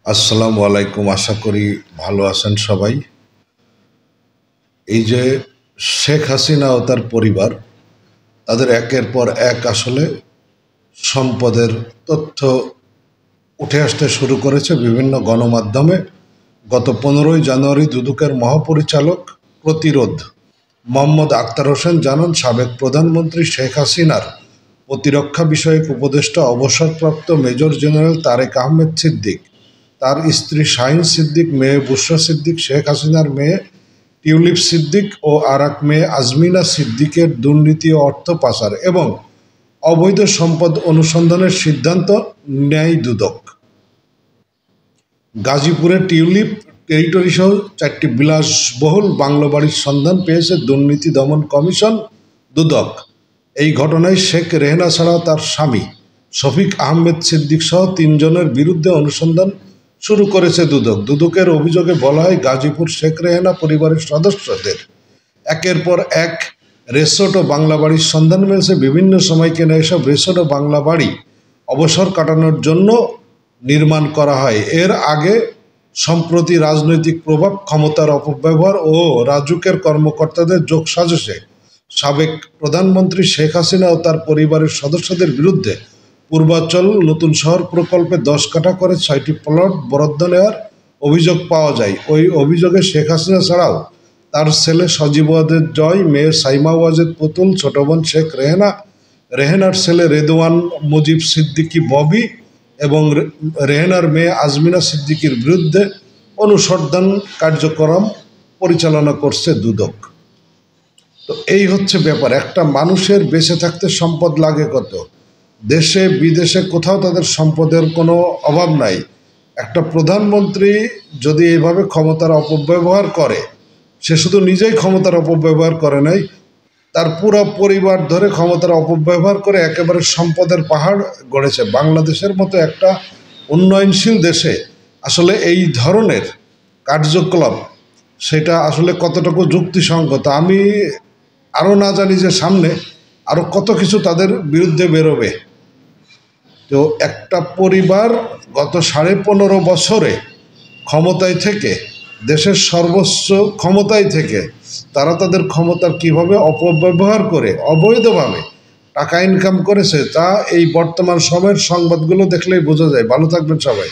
আসসালামু আলাইকুম। আশা করি ভালো আছেন সবাই। এই যে শেখ হাসিনা ও তার পরিবার, তাদের একের পর এক আসলে সম্পদের তথ্য উঠে আসতে শুরু করেছে বিভিন্ন গণমাধ্যমে। গত 15ই জানুয়ারি দুদকের মহাপরিচালক প্রতিরোধ মোহাম্মদ আখতার হোসেন জানান, সাবেক প্রধানমন্ত্রী শেখ হাসিনার প্রতিরক্ষা বিষয়ক উপদেষ্টা অবসরপ্রাপ্ত মেজর জেনারেল তারেক আহমেদ সিদ্দিক, তার স্ত্রী শাহিন সিদ্দিক, মেয়ে বুশরা সিদ্দিক, শেখ হাসিনার মেয়ে টিউলিপ সিদ্দিক ও আর এক মেয়ে আজমিনা সিদ্দিকের দুর্নীতি ও অর্থ পাচার এবং অবৈধ সম্পদ অনুসন্ধানের সিদ্ধান্ত নেয় দুদক। গাজীপুরে টিউলিপ টেরিটরি সহ 4টি বিলাসবহুল বাংলো বাড়ির সন্ধান পেয়েছে দুর্নীতি দমন কমিশন দুদক। এই ঘটনায় শেখ রেহেনা ছাড়াও তার স্বামী শফিক আহমেদ সিদ্দিক সহ 3 জনের বিরুদ্ধে অনুসন্ধান শুরু করেছে দুদক। দুদকের অভিযোগে বলা হয়, গাজীপুর শেখ রেহেনা পরিবারের সদস্যদের একের পর এক রিসোর্ট ও বাংলা বাড়ির সন্ধান মিলেছে। বিভিন্ন সময় কেনা এসব রিসোর্ট ও বাংলা বাড়ি অবসর কাটানোর জন্য নির্মাণ করা হয়। এর আগে সম্প্রতি রাজনৈতিক প্রভাব, ক্ষমতার অপব্যবহার ও রাজুকের কর্মকর্তাদের যোগসাজশে সাবেক প্রধানমন্ত্রী শেখ হাসিনা ও তার পরিবারের সদস্যদের বিরুদ্ধে পূর্বাঞ্চল নতুন শহর প্রকল্পে 10 কাঠা করে 6টি প্লট বরাদ্দ নেওয়ার অভিযোগ পাওয়া যায়। ওই অভিযোগে শেখ হাসিনা ছাড়াও তার ছেলে সজীব ওয়াজেদ জয়, মেয়ে সাইমা ওয়াজেদ পুতুল, ছোট বোন শেখ রেহেনা, রেহেনার ছেলে রেদওয়ান মুজিব সিদ্দিকী ববি এবং রেহেনার মেয়ে আজমিনা সিদ্দিকীর বিরুদ্ধে অনুসন্ধান কার্যক্রম পরিচালনা করছে দুদক। তো এই হচ্ছে ব্যাপার। একটা মানুষের বেঁচে থাকতে সম্পদ লাগে কত, দেশে বিদেশে কোথাও তাদের সম্পদের কোনো অভাব নাই। একটা প্রধানমন্ত্রী যদি এইভাবে ক্ষমতার অপব্যবহার করে, সে শুধু নিজেই ক্ষমতার অপব্যবহার করে নাই, তার পুরো পরিবার ধরে ক্ষমতার অপব্যবহার করে একেবারে সম্পদের পাহাড় গড়েছে। বাংলাদেশের মতো একটা উন্নয়নশীল দেশে আসলে এই ধরনের কার্যকলাপ সেটা আসলে কতটুকু যুক্তিসঙ্গত আমি আরও না জানি, যে সামনে আরও কত কিছু তাদের বিরুদ্ধে বেরোবে। তো একটা পরিবার গত 15.5 বছরে ক্ষমতায় থেকে, দেশের সর্বোচ্চ ক্ষমতায় থেকে তারা তাদের ক্ষমতার কিভাবে অপব্যবহার করে অবৈধভাবে টাকা ইনকাম করেছে, তা এই বর্তমান সময়ের সংবাদগুলো দেখলেই বোঝা যায়। ভালো থাকবেন সবাই।